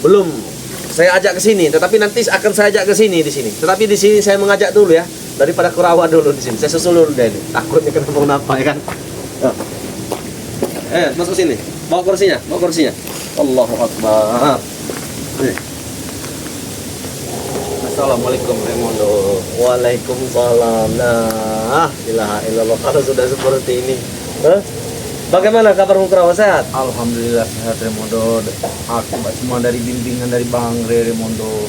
belum saya ajak ke sini, tetapi nanti akan saya ajak ke sini di sini. Tetapi di sini saya mengajak dulu ya, daripada Kurawa dulu di sini. Saya susul dulu deh ini. Takutnya kenapa ya kan. Masuk sini. Bawa kursinya, bawa kursinya. Allahu Akbar. Assalamualaikum Raimundo. Waalaikumsalam. Nah, ilaha illallah. Kalau sudah seperti ini, bagaimana kabarmu Kurawa, sehat? Alhamdulillah sehat Raimundo. Akibat semua dari bimbingan dari Bang Raimundo.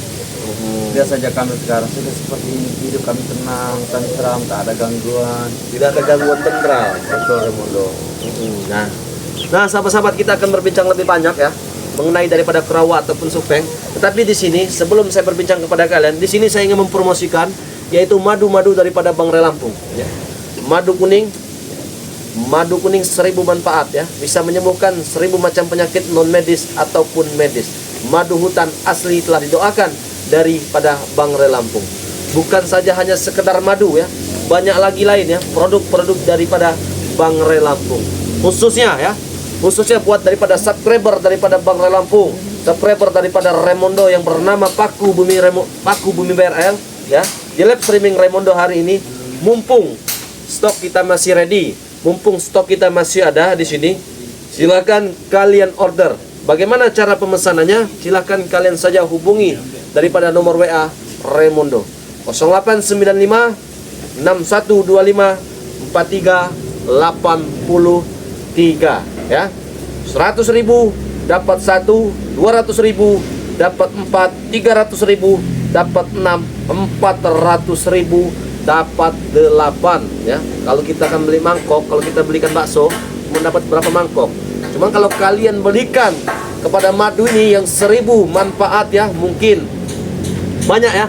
Lihat saja kami sekarang sudah seperti ini, hidup kami tenang, tentram, tak ada gangguan. Tidak ada gangguan tentram. Betul Raimundo. Nah, sahabat-sahabat, kita akan berbincang lebih banyak ya mengenai daripada Kurawa ataupun Supeng. Tetapi di sini sebelum saya berbincang kepada kalian, di sini saya ingin mempromosikan yaitu madu-madu daripada Bang Ray Lampung. Ya. Madu kuning 1000 manfaat ya, bisa menyembuhkan 1000 macam penyakit non medis ataupun medis. Madu hutan asli telah didoakan daripada Bang Ray Lampung. Bukan saja hanya sekedar madu ya, banyak lagi lain ya produk-produk daripada Bang Ray Lampung. Khususnya buat daripada subscriber daripada Bang Ray Lampung, subscriber daripada Raimundo yang bernama Paku Bumi BRL ya. Di live streaming Raimundo hari ini, mumpung stok kita masih ready, mumpung stok kita masih ada di sini, silakan kalian order. Bagaimana cara pemesanannya? Silakan kalian saja hubungi daripada nomor WA Raimundo 0895 6125 4383 ya. 100.000 dapat 1, 200.000 dapat 4, 300.000 dapat 6, 400.000 dapat 8 ya. Kalau kita akan beli mangkok, kalau kita belikan bakso mendapat berapa mangkok. Cuman kalau kalian belikan kepada madu ini yang 1000 manfaat ya, mungkin banyak ya,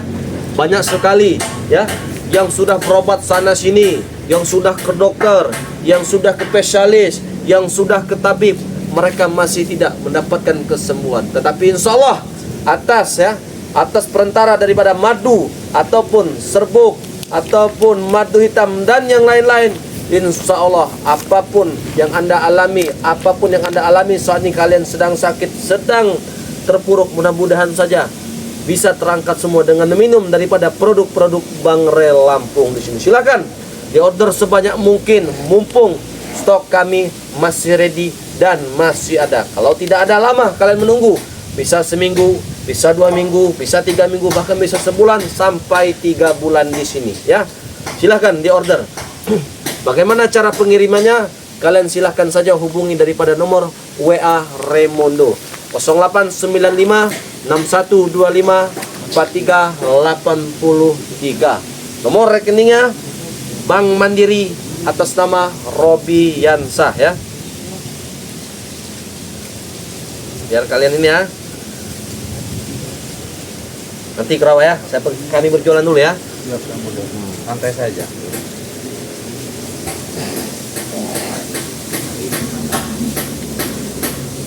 banyak sekali ya, yang sudah berobat sana sini, yang sudah ke dokter, yang sudah ke spesialis, yang sudah ke tabib, mereka masih tidak mendapatkan kesembuhan. Tetapi insya Allah atas perantara daripada madu ataupun serbuk ataupun madu hitam dan yang lain-lain, insya Allah apapun yang anda alami saat ini, kalian sedang sakit, sedang terpuruk, mudah-mudahan saja bisa terangkat semua dengan minum daripada produk-produk Bang Ray Lampung di sini. Silakan diorder sebanyak mungkin, mumpung stok kami masih ready dan masih ada. Kalau tidak ada, lama kalian menunggu, bisa seminggu, bisa 2 minggu, bisa 3 minggu, bahkan bisa sebulan sampai 3 bulan di sini ya. Silahkan diorder. Bagaimana cara pengirimannya? Kalian silahkan saja hubungi daripada nomor WA Raimundo 0895 6125 4383. Nomor rekeningnya Bank Mandiri atas nama Robi Yansah ya. Biar kalian ini ya. Nanti Kurawa ya, kami berjualan dulu ya. Siap Raimundo. Santai saja.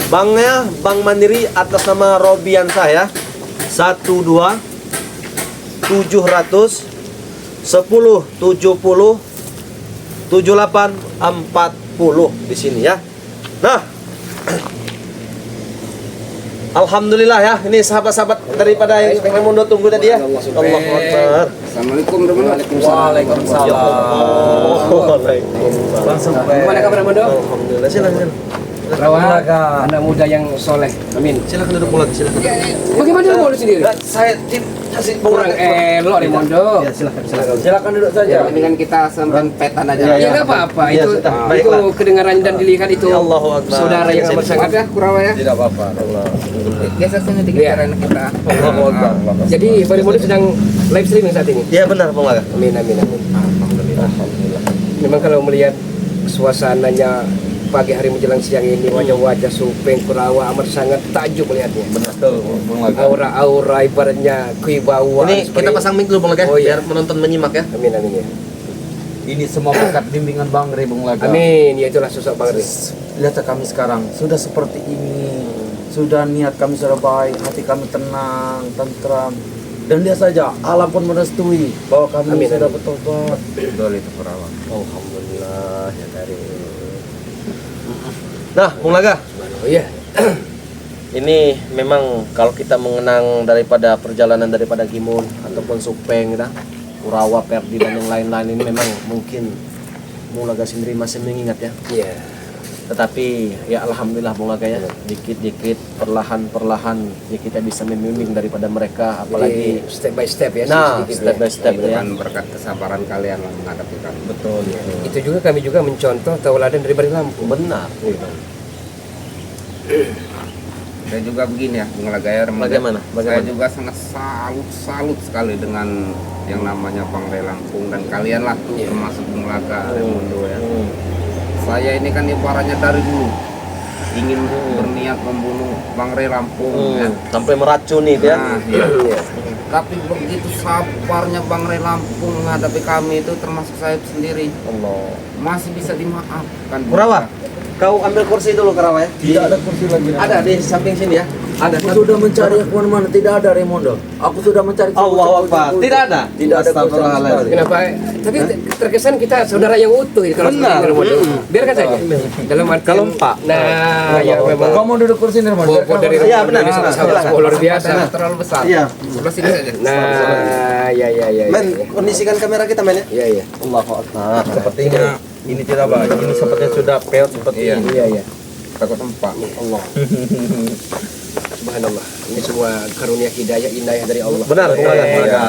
Banknya Bank Mandiri atas nama Robi Yansah ya. 12 700 10 70 7840 di sini ya. Nah, alhamdulillah ya, ini sahabat-sahabat daripada yang Raimundo tunggu tadi ya. Allahu Akbar. Assalamualaikum warahmatullahi Waalaikumsalam. Waalaikumsalam. Gimana kabar Raimundo? Alhamdulillah. Silakan. Kurawa, anak muda yang soleh. Amin. Silakan duduk pulang, silakan. Bagaimana Raimundo sendiri? Saya kasih Kurang elok Raimundo. Ya, silakan duduk saja. Mendingan kita sempetan aja. Ya enggak apa-apa. Ya, Itu sudah. itu Baiklah. kedengaran dan dilihat itu. Ya, Allahu Akbar. Saudara yang amat sangat ya Kurawa ya. Tidak apa-apa. Biasa saja dikirakan kita. Allahu Akbar. Jadi Raimundo sedang live streaming saat ini. Ya benar, Bang Laga. Amin amin amin. Alhamdulillah. Memang kalau melihat suasananya pagi hari menjelang siang ini, wajah-wajah Supeng Kurawa amat sangat takjub melihatnya. Betul, Bang Laga. Aura-aura ibaratnya kewibawaan. Ini kita pasang mic dulu Bang Laga, Oh, iya. biar penonton menyimak ya. Amin amin ya. Ini semua berkat bimbingan Bang Ray, Bang Laga. Amin, ya itulah sosok Bang Ray. Lihat kami sekarang sudah seperti ini. Sudah niat kami sudah baik, hati kami tenang, tentram. Dan lihat saja, alam pun merestui bahwa kami Amin, sudah amin. bertobat. Betul itu Kurawa. Alhamdulillah ya dari. Nah, Bang Laga, Oh iya. ini memang kalau kita mengenang daripada perjalanan daripada Gimun ataupun Supeng, Kurawa, Perdi dan yang lain-lain ini memang mungkin Bung Laga sendiri masih mengingat ya. Iya. Tetapi ya alhamdulillah Bung Laga ya, dikit-dikit perlahan-perlahan ya kita bisa membimbing daripada mereka, apalagi step by step ya. nah sedikit step ya. by step Itu ya. kan berkat kesabaran kalian lah menghadapi kami. Betul. Itu juga kami juga mencontoh tauladan dari Bari Lampung. Benar. Saya juga begini ya, Bung Lagaya. Bagaimana? Saya juga sangat salut sekali dengan yang namanya Bangre Lampung dan kalian lah, Iya. termasuk Bung Laga, Raimundo ya. Saya ini kan ibaratnya dari dulu ingin berniat membunuh Bangre Lampung ya. Sampai meracuni dia. Nah, iya. Tapi begitu sabarnya Bangre Lampung menghadapi kami itu, termasuk saya sendiri, Allah. masih bisa dimaafkan. Kurawa, kau ambil kursi dulu Kurawa ya. Tidak ada kursi lagi. Ada di samping sini ya. Ada. Aku sudah mencari kemana-mana, tidak ada Raimundo. Aku sudah mencari. Allah Akbar. Tidak ada. Tidak ada kursi sama sekali. Kenapa? Tapi terkesan kita saudara yang utuh ya, kalau Benar. seperti itu. Biarkan saja. Dalam arti Kalau Pak. Nah, ya memang Kamu duduk kursi Raimundo. bobot dari Iya, benar. sangat luar biasa. Terlalu besar. Iya. Sebelah sini saja. Nah, ya. Men, kondisikan kamera kita men ya. Iya. Allahu Akbar. Sepertinya ini tidak baik. Ini sepertinya sudah peot seperti ini. Iya. Takut tempat. Allah. Subhanallah. Ini semua karunia hidayah inayah dari Allah. Benar, Bung Laga. Iya.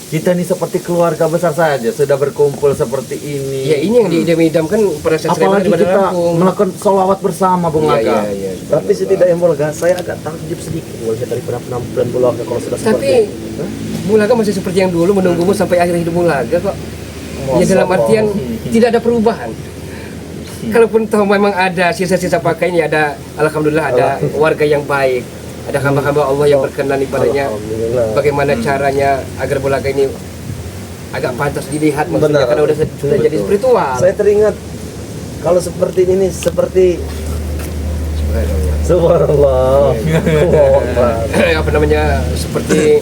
Kita ini seperti keluarga besar saja, sudah berkumpul seperti ini. Ya ini yang diidam-idamkan pada saat Apalagi di Bari kita Lampung. melakukan sholawat bersama, Bung Laga. Iya. Tapi setidaknya Bung Laga, saya agak takjub sedikit melihat daripada penampilan Bung Laga kalau sudah seperti Tapi Bulaga masih seperti yang dulu menunggumu sampai akhir hidup Bulaga kok. Ya dalam artian tidak ada perubahan. Kalaupun tahu memang ada sisa-sisa pakaian ya ada, alhamdulillah ada warga yang baik, ada hamba-hamba Allah yang berkenan ibadahnya. Alhamdulillah. Bagaimana caranya agar Bulaga ini agak pantas dilihat maksudnya Benar. karena sudah jadi Betul. spiritual. Saya teringat kalau seperti ini seperti Subhanallah. Allahu Akbar. Apa namanya seperti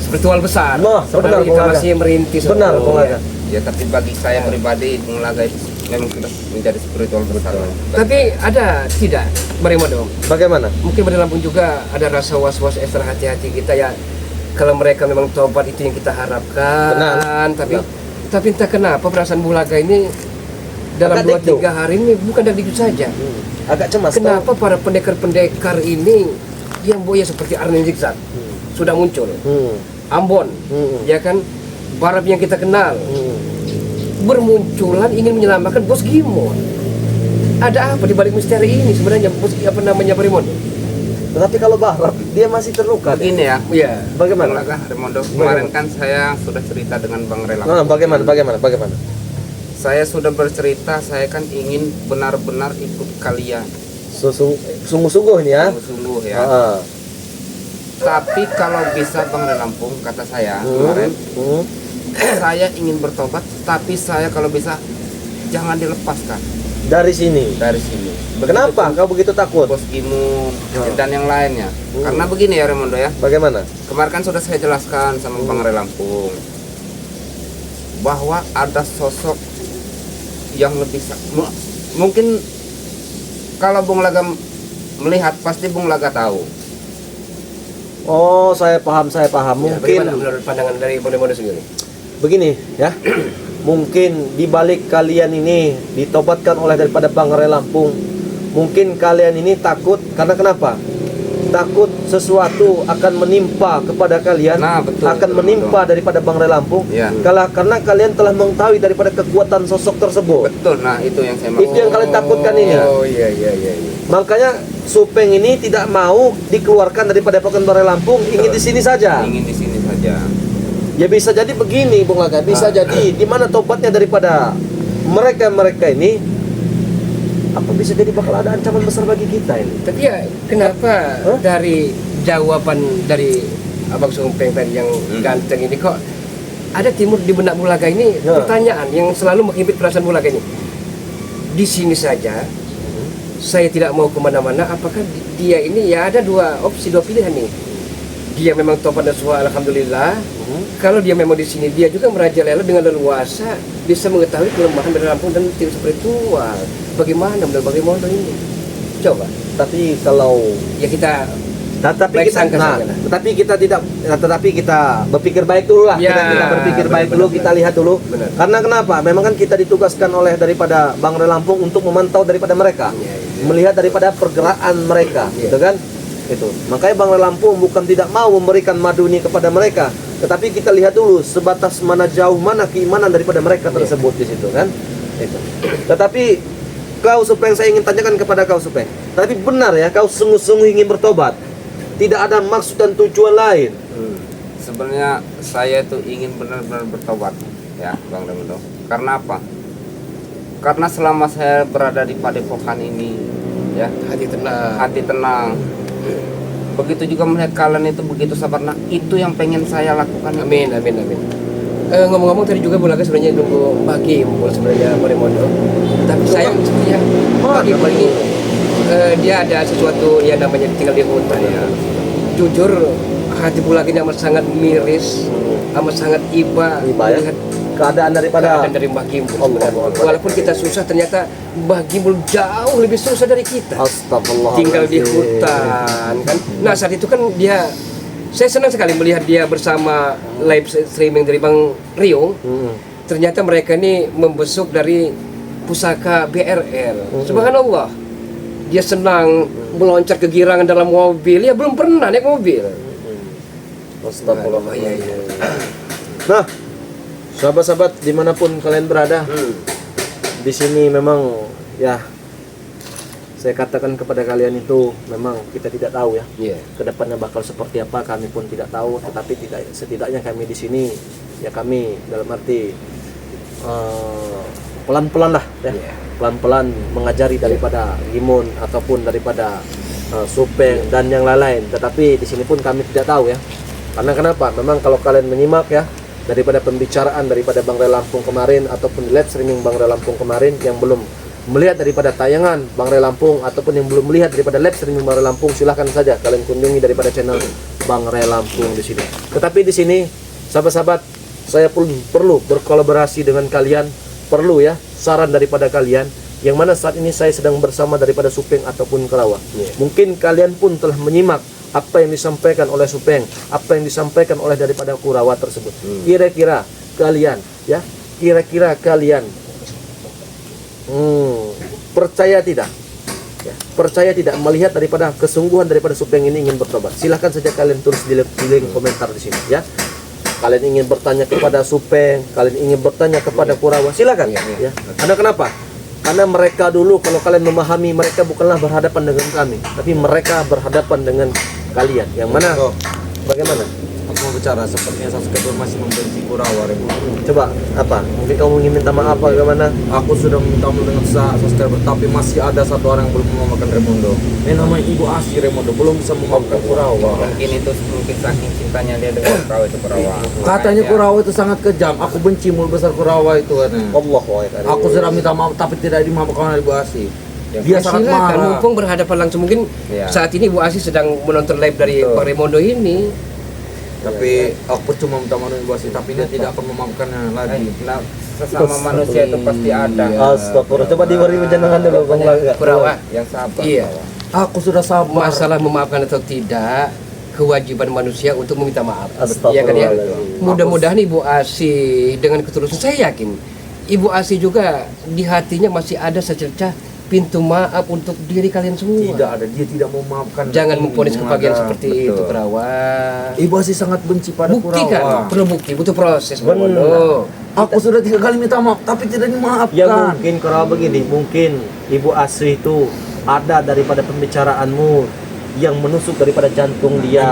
spiritual besar. Nah, Padahal benar, kita Bung Laga. masih merintis. Benar, Bung Laga. Ya, tapi bagi saya pribadi, Bung Laga itu memang sudah menjadi spiritual besar. Tapi ada tidak Marimodo? Bagaimana? Mungkin Bari Lampung juga ada rasa was-was ekstra hati-hati kita ya. Kalau mereka memang tobat itu yang kita harapkan. Benar. Tapi entah kenapa perasaan Bulaga ini dalam Agak 2-3 hari ini bukan dari itu saja. Agak cemas. Kenapa para pendekar-pendekar ini yang buaya seperti Arnen Zigzag sudah muncul? Ambon, ya kan? Barab yang kita kenal bermunculan ingin menyelamatkan Bos Gimon. Ada apa di balik misteri ini sebenarnya Bos apa namanya Barimon? Tetapi kalau Bahrab dia masih terluka. Begini ya, Iya. Bung Bagaimana? Laga, Raimundo, kemarin kan saya sudah cerita dengan Bang Rela. Nah, bagaimana? Saya sudah bercerita, saya kan ingin benar-benar ikut kalian, Sungguh-sungguh ini ya. sungguh-sungguh ya. Ah. Tapi kalau bisa Bang Lampung, kata saya kemarin, saya ingin bertobat, tapi saya kalau bisa jangan dilepaskan Dari sini. dari sini. Kenapa kau begitu takut? Bos Gimun dan yang lainnya. Karena begini ya Raimundo ya. Bagaimana? Kemarin kan sudah saya jelaskan sama Bang Lampung bahwa ada sosok yang lebih mungkin kalau Bung Laga melihat pasti Bung Laga tahu. Oh, saya paham. Ya, Mungkin bagaimana menurut pandangan dari Mono sendiri? begini ya. Mungkin di balik kalian ini ditobatkan oleh daripada Bangre Lampung. Mungkin kalian ini takut karena kenapa? Takut sesuatu akan menimpa kepada kalian, Nah, betul, akan betul, menimpa daripada Bangre Lampung. Iya. Karena kalian telah mengetahui daripada kekuatan sosok tersebut. Betul, nah itu yang saya Itu yang kalian takutkan ini. Oh iya. Makanya Supeng ini tidak mau dikeluarkan daripada Pakuan Bangre Lampung, ingin di sini saja. ingin di sini saja. Ya bisa jadi begini, Bung Laga. Bisa jadi di mana tobatnya daripada mereka ini, apa bisa jadi bakal ada ancaman besar bagi kita ini. Tapi ya kenapa dari jawaban dari Abang Sumpeng tadi yang ganteng ini kok ada timur di benak Bulaga ini pertanyaan yang selalu menghimpit perasaan Bulaga ini. Di sini saja saya tidak mau kemana-mana. Apakah dia ini ya ada dua opsi, dua pilihan nih. Dia memang tobat dan semua alhamdulillah. Kalau dia memang di sini dia juga merajalela dengan leluasa bisa mengetahui kelemahan dari Lampung dan tim spiritual. Bagaimana menurut bagaimana ini? Coba. tapi kalau Ya kita tetapi baik kita sangka saja lah. tetapi kita berpikir baik dulu lah. Ya, Kita berpikir baik benar, dulu, benar. kita lihat dulu. Benar. Karena kenapa? Memang kan kita ditugaskan oleh daripada Bangre Lampung untuk memantau daripada mereka. Ya, ya. Melihat daripada pergerakan mereka, Ya. gitu kan? Itu. Makanya Bangre Lampung bukan tidak mau memberikan madu ini kepada mereka, tetapi kita lihat dulu sebatas mana jauh mana keimanan daripada mereka tersebut di situ kan. Itu. Tetapi kau Supeng, saya ingin tanyakan kepada kau Supeng. Tapi benar ya kau sungguh-sungguh ingin bertobat? Tidak ada maksud dan tujuan lain. Sebenarnya saya itu ingin benar-benar bertobat, ya Bang Remondo. Karena apa? Karena selama saya berada di padepokan ini, ya hati tenang. hati tenang. Begitu juga melihat kalian itu begitu sabar. Nah, itu yang pengen saya lakukan. Amin, amin, amin. Ngomong-ngomong tadi juga Bulaga sebenarnya nunggu pagi sebenarnya Remondo. Tapi sayang sebenarnya pagi ini dia ada sesuatu yang namanya tinggal di hutan ya. Jujur hati Bulaga ini amat sangat miris, amat sangat iba Iba, ya? melihat Keadaan daripada keadaan dari Mbah Gimbul Allah. sebenarnya. Walaupun kita susah, ternyata Mbah Gimbul jauh lebih susah dari kita. Astagfirullah. Tinggal di hutan kan. Nah saat itu kan saya senang sekali melihat dia bersama live streaming dari Bang Rio. Ternyata mereka ini membesuk dari pusaka BRL. Subhanallah. Dia senang meloncat ke girangan dalam mobil. Ya belum pernah naik mobil. Astagfirullah. Iya, iya. Nah, sahabat-sahabat dimanapun kalian berada, di sini memang ya saya katakan kepada kalian itu memang kita tidak tahu ya Iya. kedepannya bakal seperti apa, kami pun tidak tahu. Tetapi setidaknya kami di sini ya kami dalam arti pelan-pelan lah ya, Iya. pelan-pelan mengajari daripada Gimun ataupun daripada Supeng dan yang lain-lain. Tetapi di sini pun kami tidak tahu ya. Karena kenapa? Memang kalau kalian menyimak ya daripada pembicaraan daripada Bangre Lampung kemarin ataupun live streaming Bangre Lampung kemarin, yang belum melihat daripada tayangan Bangre Lampung ataupun yang belum melihat daripada live streaming Bangre Lampung, silahkan saja kalian kunjungi daripada channel Bangre Lampung di sini. Tetapi di sini sahabat-sahabat, saya pun perlu berkolaborasi dengan kalian, perlu ya saran daripada kalian, yang mana saat ini saya sedang bersama daripada Supeng ataupun Kurawa. Mungkin kalian pun telah menyimak apa yang disampaikan oleh Supeng, apa yang disampaikan oleh daripada Kurawa tersebut. Kira-kira kalian ya, kira-kira kalian percaya tidak? Ya, percaya tidak melihat daripada kesungguhan daripada Supeng ini ingin bertobat? Silahkan saja kalian tulis di link komentar di sini ya. Kalian ingin bertanya kepada Supeng, kalian ingin bertanya kepada Kurawa, silakan ya. Karena kenapa? Karena mereka dulu, kalau kalian memahami, mereka bukanlah berhadapan dengan kami, tapi mereka berhadapan dengan kalian. Yang mana? Bagaimana? Aku mau bicara sepertinya Sasuke masih membenci Kurawa, Remondo. Coba apa? Mungkin kamu ingin minta maaf bagaimana? Aku sudah minta maaf dengan Sasuke, tapi masih ada satu orang yang belum memaafkan Remondo. Ini namanya Ibu Asi, Remondo, belum bisa memaafkan Kurawa. Mungkin itu mungkin saking cintanya dia dengan Kurawa itu Kurawa. Katanya Makanya Kurawa itu sangat kejam. Aku benci mulut besar Kurawa itu katanya. Allah Aku sudah minta maaf tapi tidak dimaafkan oleh Ibu Asi. Dia sangat Silakan, marah. mumpung berhadapan langsung. Mungkin Iya. saat ini Bu Asi sedang menonton live dari Betul. Bang Remondo ini. Tapi aku cuma minta maaf dengan Ibu Asi, tapi dia tidak akan memaafkannya lagi. nah, sesama manusia itu pasti ada Astagfirullah. Coba diberi penjelasan dulu Bang Laga. Kurawa. yang sabar. Iya. Aku sudah sabar. Masalah memaafkan atau tidak, kewajiban manusia untuk meminta maaf. Astagfirullah. Iya kan ya? Mudah-mudahan Ibu Asi dengan ketulusan, saya yakin Ibu Asi juga di hatinya masih ada secercah pintu maaf untuk diri kalian semua. Tidak ada, dia tidak mau memaafkan. Jangan memponis kebahagiaan seperti itu, betul. Kurawa. Ibu Asi sangat benci pada Buktikan, Kurawa. perlu bukti, butuh proses. Benar. Bono. Aku sudah 3 kali minta maaf, tapi tidak dimaafkan. Ya mungkin Kurawa begini, mungkin Ibu Asri itu ada daripada pembicaraanmu yang menusuk daripada jantung dia,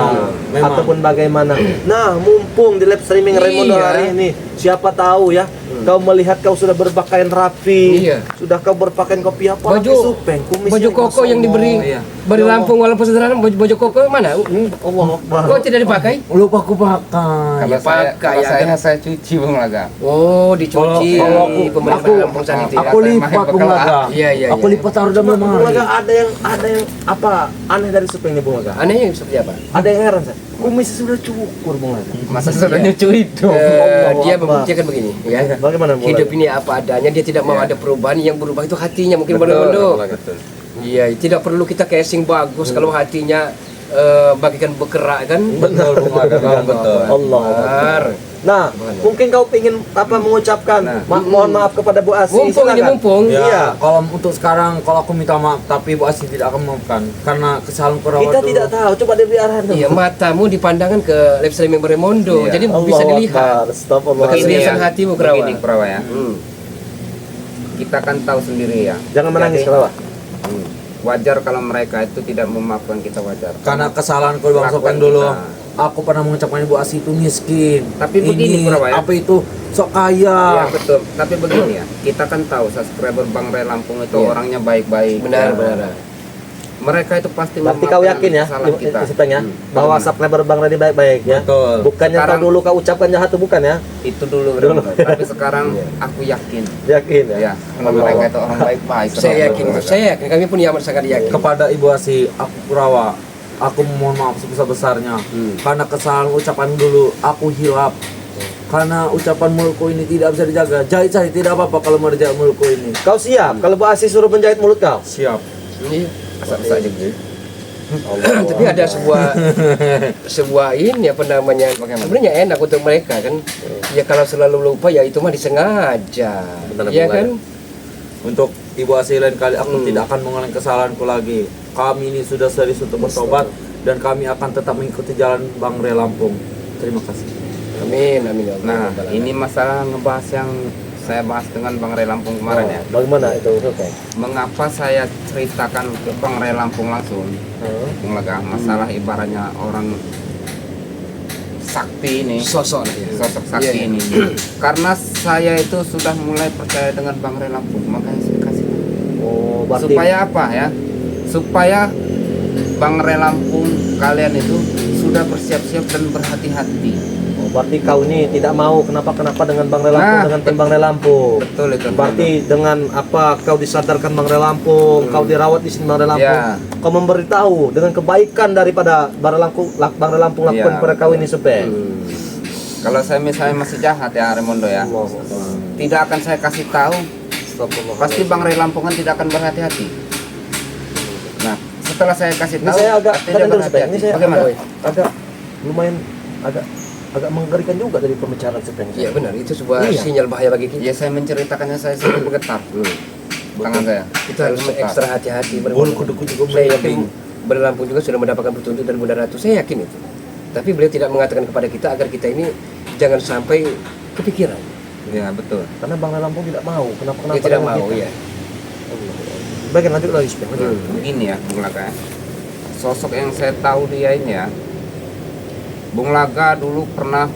Memang. ataupun bagaimana. Nah, mumpung di live streaming Remondo Iya. hari ini, siapa tahu ya, kau melihat kau sudah berpakaian rapi, Iya. sudah kau berpakaian kopi apa? Baju Supeng, kumis baju ini, koko Masya yang diberi Allah. Iya. dari Lampung, walaupun sederhana, baju koko mana? Allah Akbar. Kok tidak dipakai? Lupa aku pakai. Kalau saya, pakai, kalau ya saya cuci Bang Laga. Oh, dicuci. Kalau Pemerintah Lampung sana itu ya. aku lipat Bung Laga. Iya, iya, Aku iya. lipat taruh dalam Bung Laga, lemari. ada yang apa aneh dari Supeng ini Bung Laga? Anehnya seperti apa? Ada yang heran saya. Kumis sudah cukur Bung Laga. Masa sudah nyuci itu? Dia Akbar. membuktikan begini, ya. Bagaimana Bung Hidup Laga? ini apa adanya, dia tidak mau Iya. ada perubahan. Yang berubah itu hatinya, mungkin Betul, bodoh. betul. Iya, tidak perlu kita casing bagus kalau hatinya bagikan bergerak kan. Betul, betul. Allah. Akbar. Nah, mungkin kau ingin mengucapkan mohon maaf kepada Bu Asi. Mumpung ini silakan. mumpung. Ya, Iya. kalau untuk sekarang kalau aku minta maaf tapi Bu Asi tidak akan memaafkan karena kesalahan Kurawa Kita dulu. tidak tahu, coba dia beri arahan dulu. Iya, matamu dipandangkan ke live streaming Remondo. Iya. Jadi Allahu bisa Akbar. dilihat. Astagfirullah. Begini Begini ya, hatimu, Kurawa. begini Kurawa ya. Hmm. Kita kan tahu sendiri ya. Jangan menangis Jadi, kalau wajar kalau mereka itu tidak memaafkan kita, wajar. Karena kesalahan Bang Kelakuan Sopen dulu. kita. Aku pernah mengucapkan Bu Asi itu miskin. Tapi begini, Kurawa, ya. apa itu sok kaya. Iya betul. Tapi begini ya, kita kan tahu subscriber Bang Ray Lampung itu Iya. orangnya baik-baik. Benar, Ya. benar. Mereka itu pasti berarti kau memaafkan yakin ya, kesalahan kita. Sipeng ya, bahwa subscriber Bang Redi baik-baik ya. Betul. Bukannya kau Sekarang- dulu kau ucapkan jahat tuh bukan ya? Itu dulu, tapi sekarang aku yakin. Yakin ya? Ya, karena mereka itu orang baik-baik. Saya yakin, saya yakin. Kami pun amat sangat yakin. Kepada Ibu Asi, aku Kurawa, aku mohon maaf sebesar-besarnya karena kesalahan ucapan dulu aku hilap. Karena ucapan mulutku ini tidak bisa dijaga. Jahit saya tidak apa-apa kalau menjahit mulutku ini. Kau siap kalau Bu Asi suruh menjahit mulut kau? Siap. Iya. Asal-asal aja gitu. Tapi ada sebuah ini apa namanya, sebenarnya enak untuk mereka kan. Ya kalau selalu lupa ya itu mah disengaja. Benar, Iya benar. kan? Untuk Ibu Asi lain kali aku tidak akan mengulangi kesalahanku lagi. Kami ini sudah serius untuk bertobat dan kami akan tetap mengikuti jalan Bang Ray Lampung. Terima kasih. Amin, amin ya Allah. Nah, ini masalah ngebahas yang saya bahas dengan Bang Ray Lampung kemarin ya. Bagaimana itu Sipeng? Mengapa saya ceritakan ke Bang Ray Lampung langsung, Bung Lega, masalah ibaratnya orang sakti ini, Sosok lah ya. sosok sakti Iya, iya. ini. Karena saya itu sudah mulai percaya dengan Bang Ray Lampung, makanya saya kasih. Oh, berarti Supaya apa ya? Supaya Bang Ray Lampung kalian itu sudah bersiap-siap dan berhati-hati. berarti kau ini tidak mau kenapa dengan Bang Ray Lampung Nah, dengan tim Bang Ray Lampung. Betul itu. Berarti dengan apa kau disadarkan Bang Ray Lampung, kau dirawat di sini Bang Ray Lampung, Ya. kau memberitahu dengan kebaikan daripada Bang Ray Lampung lakukan Ya, kepada kau ini Sipeng. Kalau saya misalnya masih jahat ya Remondo ya, tidak akan saya kasih tahu. Pasti Bang Ray Lampung kan tidak akan berhati-hati. Nah, setelah saya kasih Ini tahu, saya agak pasti dia dulu Sipeng. Ini saya Bagaimana? agak lumayan agak mengerikan juga dari pembicaraan Sipeng. Iya benar, itu sebuah Iya. sinyal bahaya bagi kita. Ya saya menceritakannya saya sudah bergetar. Tangan saya. Kita harus Saya ekstra hati-hati. Bulu kuduku juga Saya merinding. yakin Berlampung juga sudah mendapatkan petunjuk dari Bunda Ratu. Saya yakin itu. Tapi beliau tidak mengatakan kepada kita agar kita ini jangan sampai kepikiran. Ya betul. Karena Bang Ray Lampung tidak mau. Kenapa Dia tidak dengan mau, kita? ya. Bagian lanjut lagi Sipeng. Begini ya Bung Laga. Sosok yang saya tahu dia ini ya. Bung Laga dulu pernah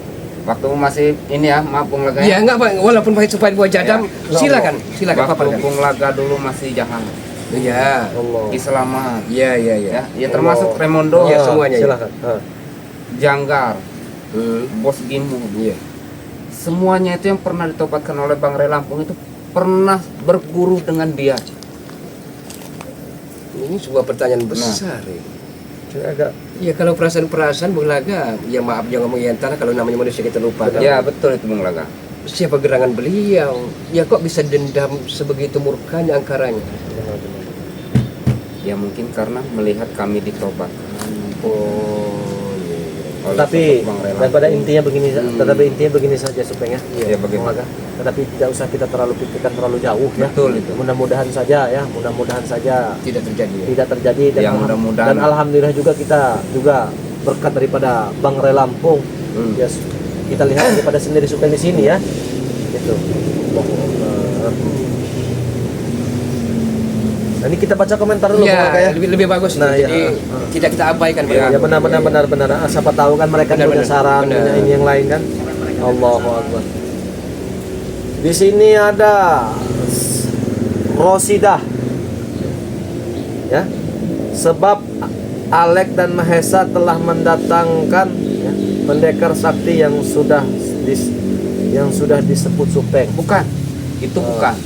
waktu masih ini ya, maaf Bung Laga Ya enggak Pak, walaupun pahit supaya buat jadam, Ya. silakan Waktu paparkan. Bung Laga dulu masih jahat. Iya. Allah. Islamat. Iya, iya, iya. Ya termasuk Remondo, Iya, semuanya. Silakan. Janggar, Hmm. Bos Gimu. Iya. Semuanya itu yang pernah ditobatkan oleh Bang Ray Lampung itu pernah berguru dengan dia. Ini sebuah pertanyaan besar. ya. Saya agak Ya kalau perasaan-perasaan Bung Laga, ya maaf jangan mengentar kalau namanya manusia kita lupa kan. Ya betul itu Bung Laga. Siapa gerangan beliau? Ya kok bisa dendam sebegitu murkanya angkaranya? Ya mungkin karena melihat kami ditobatkan. oleh tapi sosok Bang Ray daripada Lampung. intinya begini saja Supeng ya. Ya bagaimana? Tetapi tidak usah kita terlalu pikirkan terlalu jauh ya. Betul itu. Mudah-mudahan saja ya, mudah-mudahan saja Tidak terjadi ya. tidak terjadi dan, Ya, mudah-mudahan. dan alhamdulillah juga kita juga berkat daripada Bang Ray Lampung. Ya, kita lihat daripada sendiri Supeng di sini ya. Gitu. Nah, ini kita baca komentar dulu Bang Aka, ya. Ya, lebih bagus. Nah, Jadi ya. tidak kita abaikan. Ya, Ya benar. Ah, siapa tahu kan mereka Benar, punya benar. saran, Benar. punya ini yang lain kan. Allahu Akbar. Di sini ada Rosidah. Ya. Sebab Alek dan Mahesa telah mendatangkan ya, pendekar sakti yang sudah disebut Supeng. Bukan, itu bukan.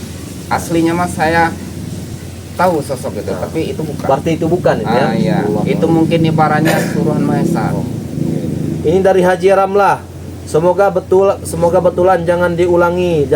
Aslinya mas saya tahu sosok itu, tapi itu bukan. Berarti itu bukan itu ya. Ah iya, Allahu itu mungkin ibaratnya suruhan Mahesa. Ini dari Haji Ramlah. Semoga betulan jangan diulangi.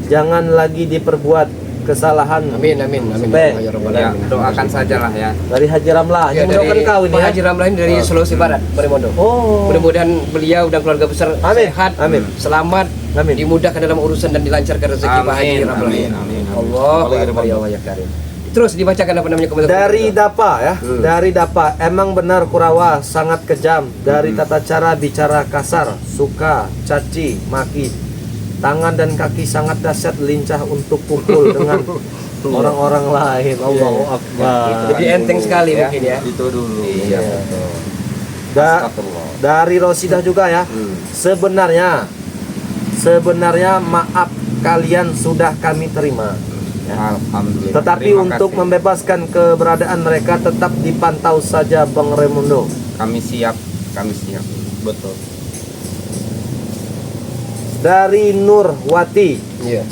Jangan lagi diperbuat. kesalahan. Amin amin amin. Sampai. Ya Rabbal Ya, alamin. doakan sajalah ya. Dari Haji Ramlah, Ya, yang mendoakan kau ini Pak ya. Haji Ramlah ini dari Sulawesi Barat, Paremondo. Oh. Mudah-mudahan beliau dan keluarga besar Amin. sehat, Amin. selamat, Amin. dimudahkan dalam urusan dan dilancarkan rezeki Pak Haji Amin, Ramlah. amin, amin. Allah Akbar ya Allah ya Karim. Terus dibacakan apa namanya komentar. Dari Dapa ya, dari Dapa. Emang benar Kurawa sangat kejam. Dari tata cara bicara kasar, suka, caci, maki. Tangan dan kaki sangat dahsyat, lincah untuk pukul dengan orang-orang lain. Allahu Akbar. Lebih enteng sekali mungkin ya. Itu dulu. Iya. Astagfirullah. Dari Rosidah juga ya. Sebenarnya maaf kalian sudah kami terima. Alhamdulillah. Tetapi Terima untuk kasih. membebaskan keberadaan mereka tetap dipantau saja Bang Raimundo. kami siap, kami siap. Betul. Dari Nurwati, Iya.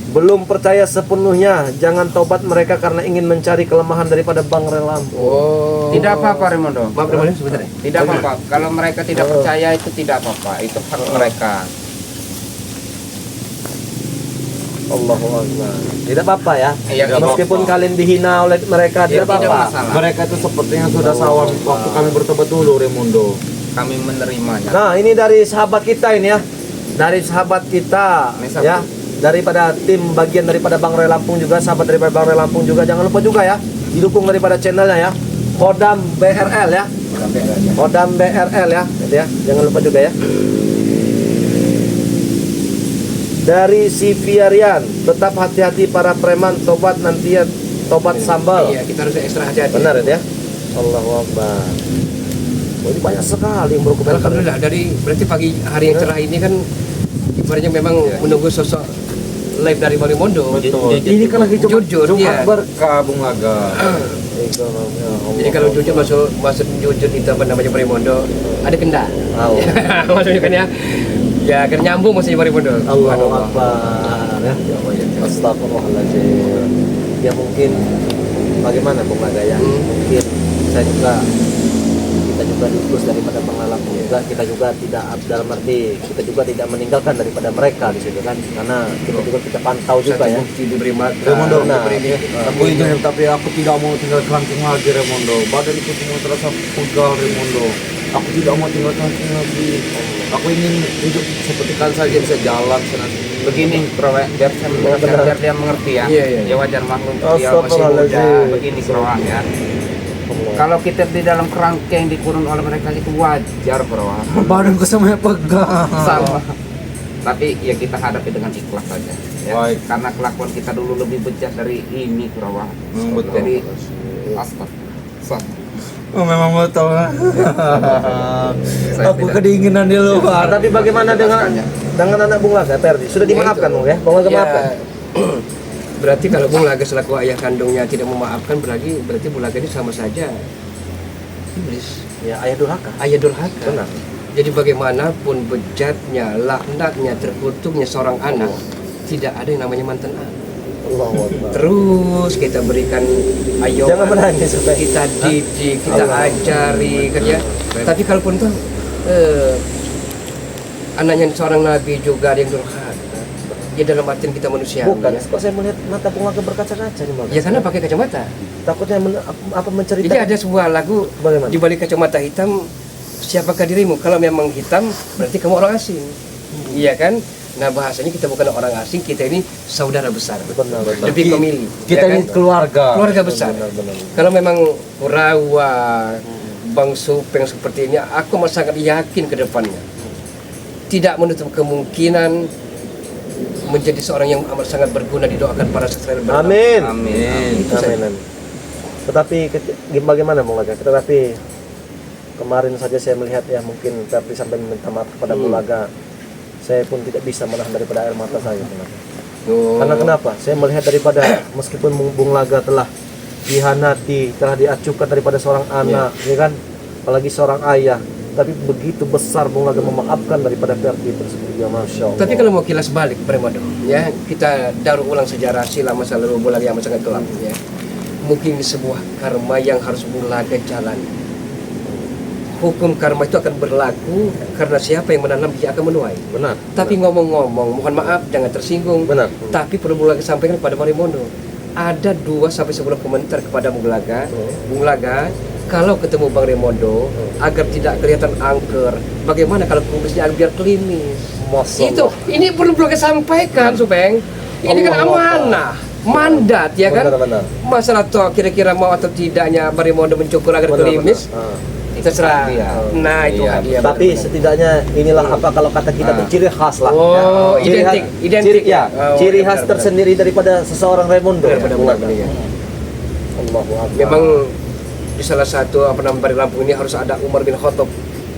belum percaya sepenuhnya, jangan tobat mereka karena ingin mencari kelemahan daripada Bang Relampu. Oh. Tidak apa-apa Raimundo. Maaf Raimundo sebentar ya. Tidak apa-apa. Kalau mereka tidak percaya itu tidak apa-apa. Itu hak mereka. Allahu Akbar. Tidak apa-apa ya. Iya, tidak Meskipun apa-apa. kalian dihina oleh mereka, Ya, tidak tidak apa-apa. masalah. Mereka itu sepertinya sudah sawang waktu kami bertobat dulu, Raimundo. Kami menerimanya. Nah, ini dari sahabat kita ini ya. Dari sahabat kita Ini sahabat. ya. Daripada tim bagian daripada Bang Roy Lampung juga, sahabat daripada Bang Roy Lampung juga. Jangan lupa juga ya, didukung daripada channelnya ya. Kodam BRL ya. Kodam BRL ya. Gitu ya. Jangan lupa juga ya. Dari si Viarian, tetap hati-hati para preman, tobat nanti ya, tobat sambal. Iya, kita harus ekstra hati-hati. Benar ya? Allahu Akbar. Oh, ini banyak sekali yang berkomentar. Alhamdulillah dari berarti pagi hari yang cerah ini kan ibaratnya memang menunggu sosok live dari Marimondo. Betul. Ini kan lagi Jujur, iya. berkah Bung Laga. Jadi kalau jujur masuk jujur itu apa namanya Marimondo ada kenda. Tahu. Maksudnya kan ya. Ya kan nyambung maksudnya Marimondo. Allahu Akbar ya. Astagfirullahaladzim. Ya mungkin bagaimana Bung Laga ya? Mungkin saya juga kita juga diutus daripada pengalaman juga, kita juga tidak dalam arti kita juga tidak meninggalkan daripada mereka di situ kan, karena kita pantau juga ya. Bukti diberi mata. Raimundo, Nah, aku izin tapi aku tidak mau tinggal kelangking lagi, Raimundo. Badan itu semua terasa pegal, Raimundo. Aku tidak mau tinggal kelangking lagi. Aku ingin hidup seperti kalian saja, bisa jalan sana sini. Begini, Krowe, biar saya menjelaskan, biar dia mengerti ya. Iya, iya. Ya wajar maklum dia masih muda. Astagfirullahaladzim. Begini Krowe ya. Kalau kita di dalam kerangkeng dikurung oleh mereka itu wajar Krowe. Badanku semuanya pegal. Sama. Tapi ya kita hadapi dengan ikhlas saja. Ya. Baik. Karena kelakuan kita dulu lebih bejat dari ini Krowe. Betul. Jadi astagfirullah. Oh, memang betul. Saya Aku tidak- kedinginan di luar. Tapi bagaimana dengan anak Bung Laga Perdi? Sudah dimaafkan Bung ya? Bung Laga maafkan? Berarti kalau Bung Laga selaku ayah kandungnya tidak memaafkan berarti Bung Laga ini sama saja iblis, Ya ayah durhaka. ayah durhaka. Benar. Jadi bagaimanapun bejatnya, laknatnya, terkutuknya seorang anak, tidak ada yang namanya mantan anak. Allahu Akbar. Terus kita berikan ayo Jangan menangis supaya kita didik, kita Allah. ajari kan ya. Tapi kalaupun tuh anaknya seorang nabi juga ada yang durhaka. Ya dalam artian kita manusia. Bukan, Ya. kok saya melihat mata Bung Laga berkaca-kaca nih Bang. Ya karena pakai kacamata. Takutnya apa mencerita. Jadi ada sebuah lagu Bagaimana? di balik kacamata hitam, siapakah dirimu? Kalau memang hitam, berarti kamu orang asing. Iya kan? Nah bahasanya kita bukan orang asing, kita ini saudara besar. Benar. Lebih pemilih. Kita ya ini kan? keluarga. Keluarga besar. Benar. Kalau memang Kurawa, Bang Supeng seperti ini, aku sangat yakin ke depannya. Tidak menutup kemungkinan menjadi seorang yang amat sangat berguna didoakan para sastra. Amin. Amin. Itu saja. Amin. Tetapi bagaimana Bung Laga? Tetapi kemarin saja saya melihat ya mungkin Perdi sampai meminta maaf kepada Bung Laga. Saya pun tidak bisa menahan daripada air mata saya. Bung Laga. Oh. Karena kenapa? Saya melihat daripada meskipun Bung Laga telah dihanati, telah diacuhkan daripada seorang anak, ya kan? Apalagi seorang ayah. Tapi begitu besar Bung Laga memaafkan daripada Perdi tersebut. Ya Masya Allah. Tapi kalau mau kilas balik Premado, ya kita daur ulang sejarah silam masa lalu Bung Laga yang sangat gelap, ya. Mungkin sebuah karma yang harus Bung Laga jalani. hukum karma itu akan berlaku karena siapa yang menanam dia akan menuai. Benar. Tapi ngomong-ngomong, mohon maaf jangan tersinggung. Benar. Tapi perlu Bung Laga sampaikan kepada Bang Raymondo. Ada 2 sampai 10 komentar kepada Bung Laga. Bung Laga, kalau ketemu Bang Raymondo agar tidak kelihatan angker, bagaimana kalau kumisnya biar klimis? Itu, ini perlu Bung Laga sampaikan, Supeng. Ini kan amanah, mandat ya kan? Benar. Masalah toh kira-kira mau atau tidaknya Bang Raymondo mencukur agar klimis, terserah. Nah itu Iya, hadiah. Tapi setidaknya inilah apa kalau kata kita tuh ciri khas lah. Oh, Ciri identik, khas- identik. Ciri, ya, Oh, ciri benar, khas benar. tersendiri daripada seseorang Raymondo. Benar. Ya. Allahu Akbar. Memang di salah satu dari Lampung ini harus ada Umar bin Khattab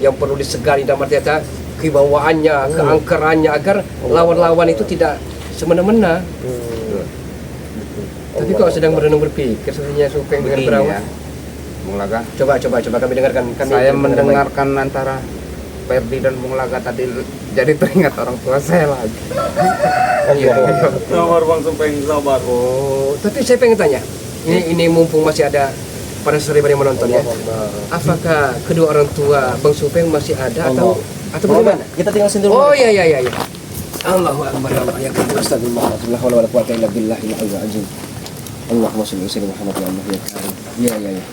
yang perlu disegani dalam arti kata kebawaannya, keangkerannya agar lawan-lawan itu tidak semena-mena. Tapi kok sedang merenung berpikir sebenarnya Supeng dengan Begini Berawa. ya, Bung Laga. Coba kami dengarkan. Saya mendengarkan antara Ferdi dan Bung Laga tadi, jadi teringat orang tua saya lagi. Sabar Bang Supeng, sabar. Oh, tapi saya pengen tanya. Ini mumpung masih ada para saudara yang menonton ya. Apakah kedua orang tua Bang Supeng masih ada atau bagaimana? Kita tinggal sendiri. Oh iya. Allahu akbar. Allah ya kan astagfirullah. La haula wala quwata illa billahil aliyyil azim. Allahumma shalli wa sallim Muhammad ya Allah ya karim. Iya.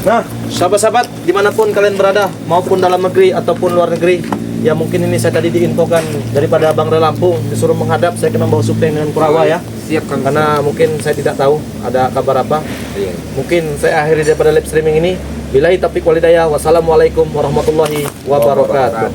Nah, sahabat-sahabat dimanapun kalian berada, maupun dalam negeri ataupun luar negeri, ya mungkin ini saya tadi diinfokan daripada Bang Ray Lampung disuruh menghadap, saya kena bawa Supeng dengan Kurawa ya. Siap kami. Karena mungkin saya tidak tahu ada kabar apa. Iya. Mungkin saya akhiri daripada live streaming ini. Billahi taufiq wal hidayah. Wassalamualaikum warahmatullahi wabarakatuh.